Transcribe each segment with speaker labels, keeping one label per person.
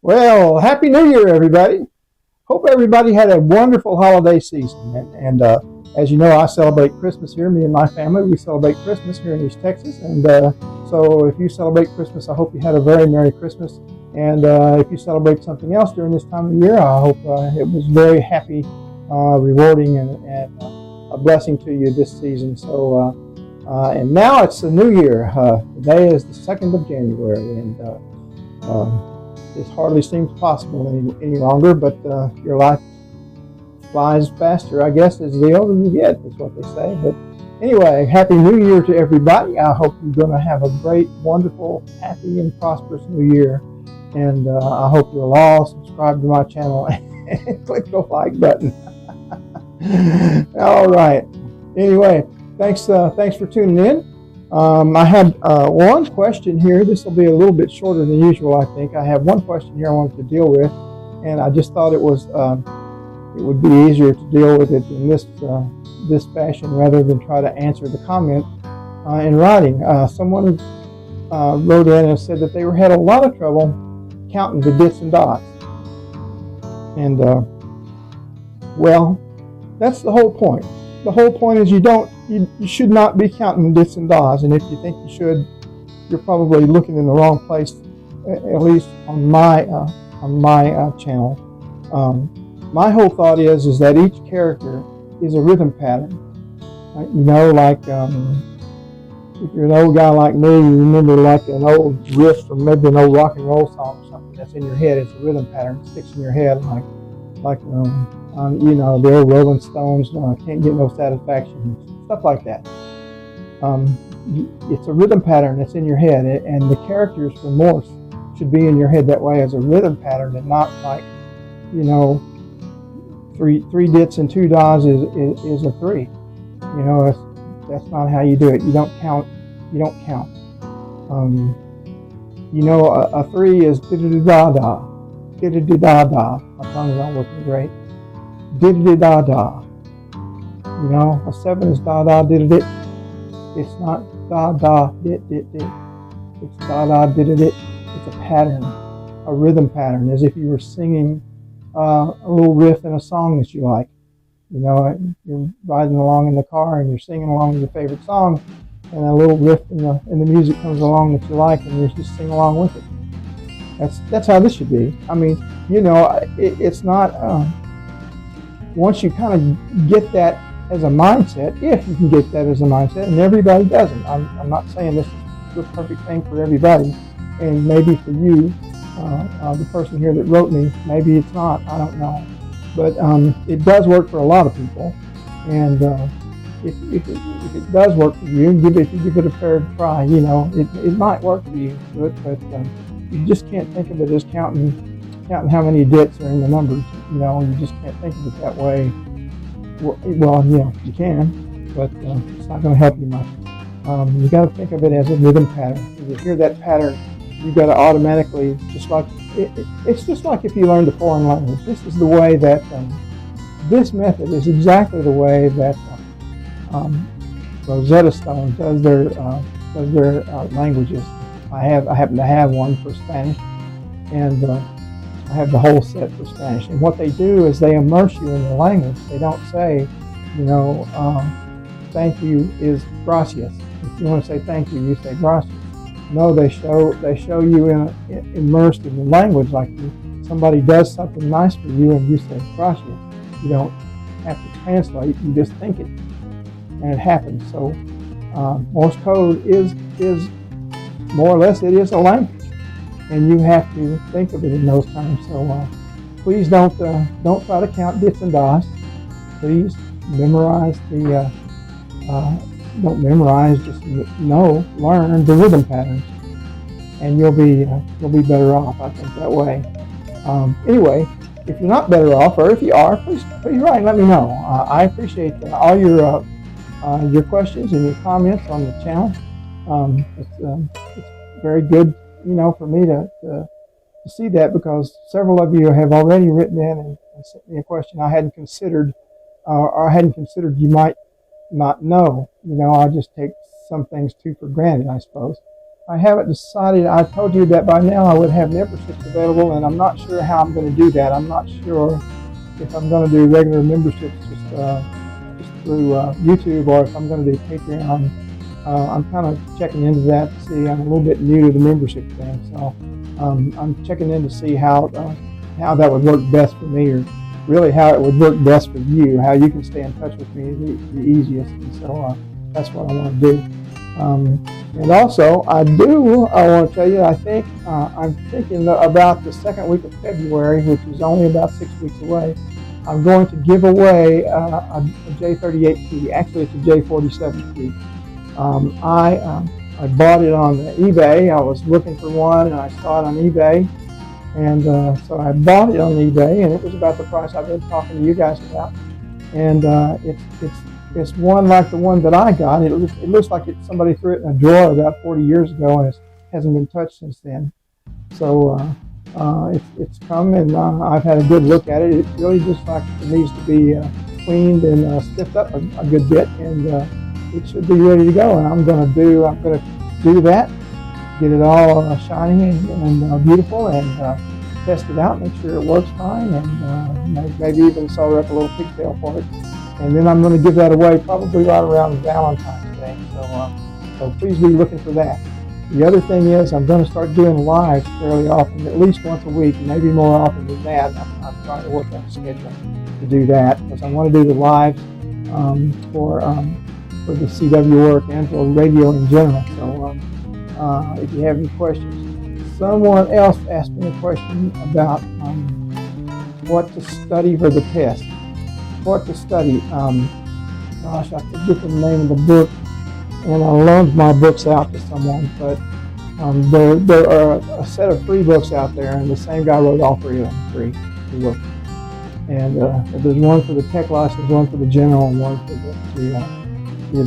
Speaker 1: Well, Happy New Year, everybody. Hope everybody had a wonderful holiday season. And as you know, I celebrate Christmas here. Me and my family, we celebrate Christmas here in East Texas. And so if you celebrate Christmas, I hope you had a very Merry Christmas. And if you celebrate something else during this time of the year, I hope it was very happy, rewarding, and a blessing to you this season. And now it's the new year. Today is the 2nd of January, and it hardly seems possible any longer, but your life flies faster, I guess, as the older you get, is what they say. But anyway, Happy New Year to everybody. I hope you're going to have a great, wonderful, happy, and prosperous new year. And I hope you'll all subscribe to my channel and click the like button. All right. Anyway, thanks for tuning in. I had one question here. This will be a little bit shorter than usual, I think. I have one question here I wanted to deal with, and I just thought it would be easier to deal with it in this fashion rather than try to answer the comment in writing. Someone wrote in and said that they had a lot of trouble counting the dits and dots, and well, that's the whole point. The whole point is you should not be counting dits and dots, and if you think you should, you're probably looking in the wrong place. At least on my channel. My whole thought is that each character is a rhythm pattern. You know, like if you're an old guy like me, you remember like an old riff from maybe an old rock and roll song or something that's in your head. It's a rhythm pattern. It sticks in your head like you know, the old Rolling Stones, Can't Get No Satisfaction, stuff like that. It's a rhythm pattern that's in your head, and the characters for Morse should be in your head that way as a rhythm pattern, and not like, you know, three dits and two dots is a three. You know, that's not how you do it. You don't count. You don't count. You know, a three is da-da-da-da, da-da-da-da-da. My tongue's not working great. Did-a-da-da. You know, a 7 is da-da-did-a-dit. It's not da-da-dit-dit-dit. It's da-da-did-a-dit. It's a pattern, a rhythm pattern, as if you were singing a little riff in a song that you like. You know, you're riding along in the car and you're singing along with your favorite song, and a little riff in the music comes along that you like, and you just sing along with it. That's how this should be. I mean, you know, it's not... once you kind of get that as a mindset, if you can get that as a mindset, and everybody doesn't. I'm not saying this is the perfect thing for everybody, and maybe for you, the person here that wrote me, maybe it's not, I don't know. But it does work for a lot of people, and if it does work for you, if you give it a fair try, you know, it might work for you, but you just can't think of it as counting how many dits are in the numbers. You know, you just can't think of it that way. Well, you know, you can, but it's not going to help you much. You got to think of it as a rhythm pattern. When you hear that pattern, you got to automatically, just like it's just like if you learned a foreign language. This is the way that this method is exactly the way that Rosetta Stone does their languages. I happen to have one for Spanish, and I have the whole set for Spanish. And what they do is they immerse you in the language. They don't say, you know, thank you is gracias. If you want to say thank you, you say gracias. No, they show you immersed in the language, like somebody does something nice for you and you say gracias. You don't have to translate, you just think it, and it happens. So Morse code is more or less, it is a language. And you have to think of it in those terms. So please don't try to count dits and dots. Please memorize don't memorize. Just learn the rhythm patterns, and you'll be better off. I think that way. Anyway, if you're not better off, or if you are, please write and let me know. I appreciate all your questions and your comments on the channel. It's very good, you know, for me to see that, because several of you have already written in and sent me a question I hadn't considered, or I hadn't considered you might not know. You know, I just take some things too for granted, I suppose. I haven't decided. I told you that by now I would have memberships available, and I'm not sure how I'm going to do that. I'm not sure if I'm going to do regular memberships just through YouTube, or if I'm going to do Patreon. I'm kind of checking into that to see. I'm a little bit new to the membership thing, so I'm checking in to see how that would work best for me, or really how it would work best for you, how you can stay in touch with me the easiest. And so that's what I want to do. And also, I want to tell you, I think I'm thinking about the second week of February, which is only about 6 weeks away. I'm going to give away a J38T. Actually, it's a J47T. I bought it on eBay. I was looking for one, and I saw it on eBay. And so I bought it on eBay, and it was about the price I've been talking to you guys about. And it's one like the one that I got. It looks like somebody threw it in a drawer about 40 years ago, and it hasn't been touched since then. So it's come, and I've had a good look at it. It really just like it needs to be cleaned and stiffed up a good bit, and it should be ready to go. And I'm going to do that, get it all shiny and beautiful, and test it out, make sure it works fine, and maybe even solder up a little pigtail for it. And then I'm going to give that away probably right around Valentine's Day. So please be looking for that. The other thing is I'm going to start doing lives fairly often, at least once a week, maybe more often than that. I'm trying to work on a schedule to do that, because I want to do the lives for the CW work and for radio in general. So if you have any questions. Someone else asked me a question about what to study for the test. What to study. Gosh, I forget the name of the book, and I loaned my books out to someone, but there are a set of 3 books out there, and the same guy wrote all 3 of them, 3 books. And there's one for the tech license, one for the general, and one for the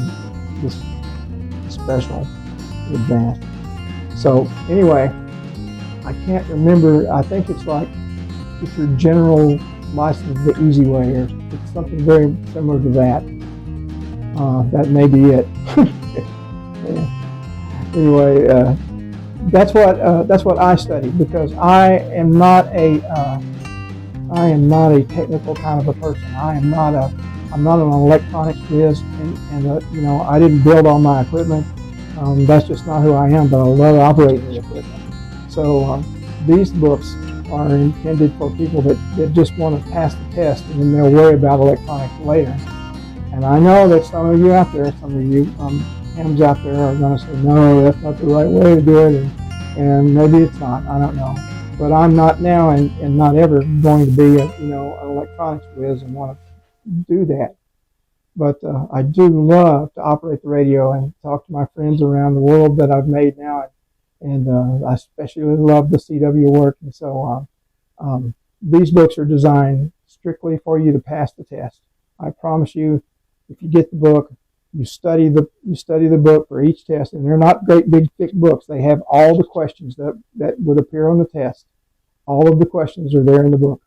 Speaker 1: special, the advanced. So anyway, I can't remember. I think it's like it's your general license the easy way, or it's something very similar to that. That may be it. Anyway, that's what I study, because I am not a technical kind of a person. I'm not an electronics whiz, and I didn't build all my equipment. That's just not who I am. But I love operating the equipment. So these books are intended for people that just want to pass the test, and then they'll worry about electronics later. And I know that some of you out there, some of you hams out there, are going to say, no, that's not the right way to do it, and maybe it's not. I don't know. But I'm not now, and not ever going to be an electronics whiz and want to do that. But I do love to operate the radio and talk to my friends around the world that I've made now. And I especially love the CW work. And so these books are designed strictly for you to pass the test. I promise you, if you get the book, you study the book for each test, and they're not great big thick books. They have all the questions that would appear on the test. All of the questions are there in the book,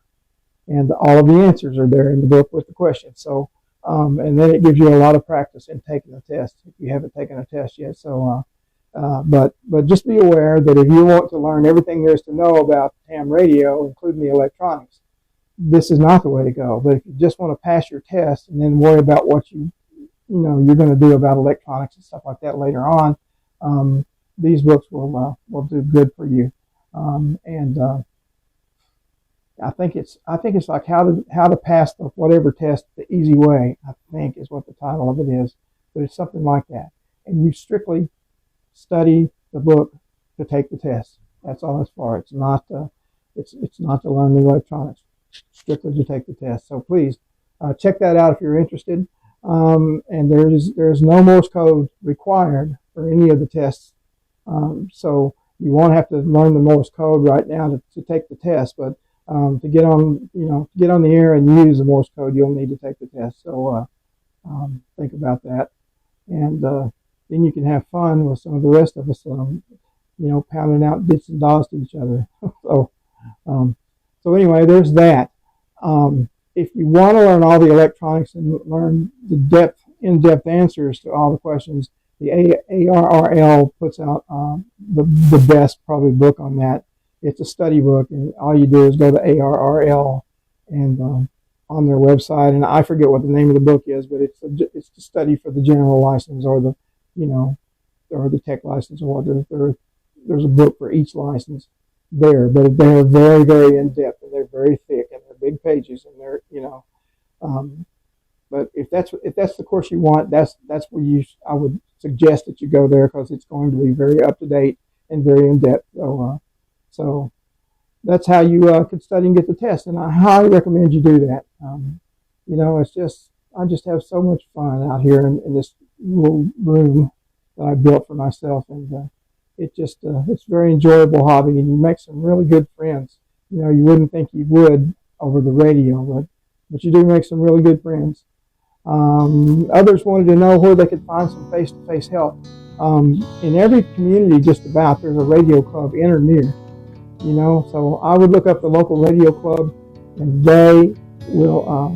Speaker 1: and all of the answers are there in the book with the questions. So, and then it gives you a lot of practice in taking the test if you haven't taken a test yet. So. But just be aware that if you want to learn everything there is to know about ham radio, including the electronics, this is not the way to go. But if you just want to pass your test and then worry about what you're going to do about electronics and stuff like that later on, these books will do good for you. I think it's like how to pass the whatever test the easy way, I think is what the title of it is. But it's something like that, and you strictly study the book to take the test. That's all it's for. It's not to learn the electronics. Strictly to take the test. So please check that out if you're interested. And there's no Morse code required for any of the tests. So you won't have to learn the Morse code right now to take the test. But to get on the air and use the Morse code, you'll need to take the test. So think about that. And then you can have fun with some of the rest of us, pounding out dits and dots to each other. So anyway, there's that. If you want to learn all the electronics and learn the in-depth answers to all the questions, The ARRL puts out the best probably book on that. It's a study book, and all you do is go to ARRL and on their website, and I forget what the name of the book is, but it's the study for the general license or the or the tech license or whatever. There's a book for each license there, but they're very, very in depth, and they're very thick, and they're big pages, and they're but if that's the course you want, that's where I would suggest that you go there, because it's going to be very up to date and very in depth. So that's how you could study and get the test, and I highly recommend you do that. It's just I just have so much fun out here in this little room that I built for myself, and it's a very enjoyable hobby, and you make some really good friends. You wouldn't think you would over the radio, but you do make some really good friends. Others wanted to know where they could find some face-to-face help. In every community just about, there's a radio club in or near. So I would look up the local radio club, and they will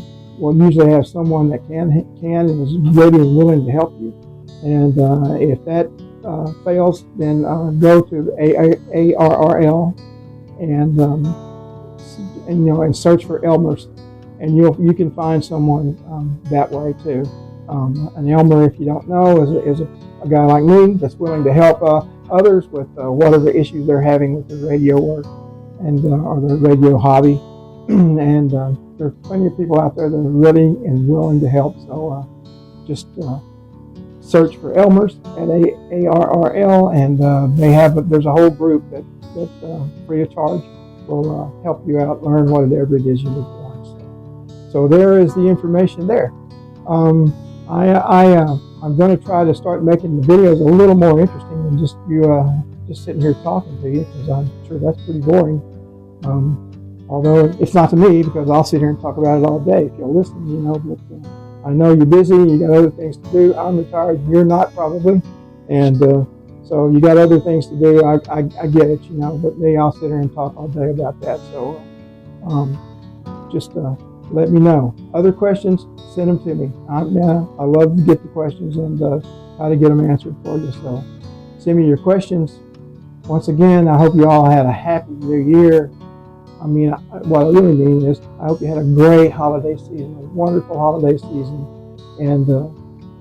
Speaker 1: usually have someone that can and is ready and willing to help you. And if that fails, then go to ARRL and search for Elmer's, and you can find someone that way too. An Elmer, if you don't know, is a guy like me that's willing to help others with whatever issues they're having with their radio work and or their radio hobby. And there's plenty of people out there that are ready and willing to help. So just search for Elmer's at ARRL, and there's a whole group that free of charge will help you out, learn whatever it is you need to learn. So there is the information there. I'm going to try to start making the videos a little more interesting than just you just sitting here talking to you, because I'm sure that's pretty boring. Although it's not to me, because I'll sit here and talk about it all day if you'll listen, but I know you're busy, you got other things to do. I'm retired, you're not probably, and so you got other things to do. I get it, but me, I'll sit here and talk all day about that. So just let me know. Other questions, send them to me. I love to get the questions and how to get them answered for you. So send me your questions. Once again, I hope you all had a happy new year. I mean, what I really mean is I hope you had a great holiday season, a wonderful holiday season, and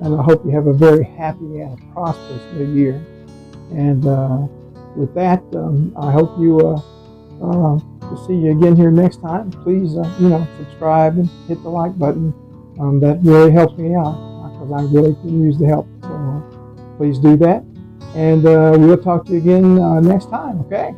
Speaker 1: I hope you have a very happy and prosperous new year. And with that, I hope to see you again here next time. Please, subscribe and hit the like button. That really helps me out, because I really can use the help. So please do that, and we'll talk to you again next time. Okay.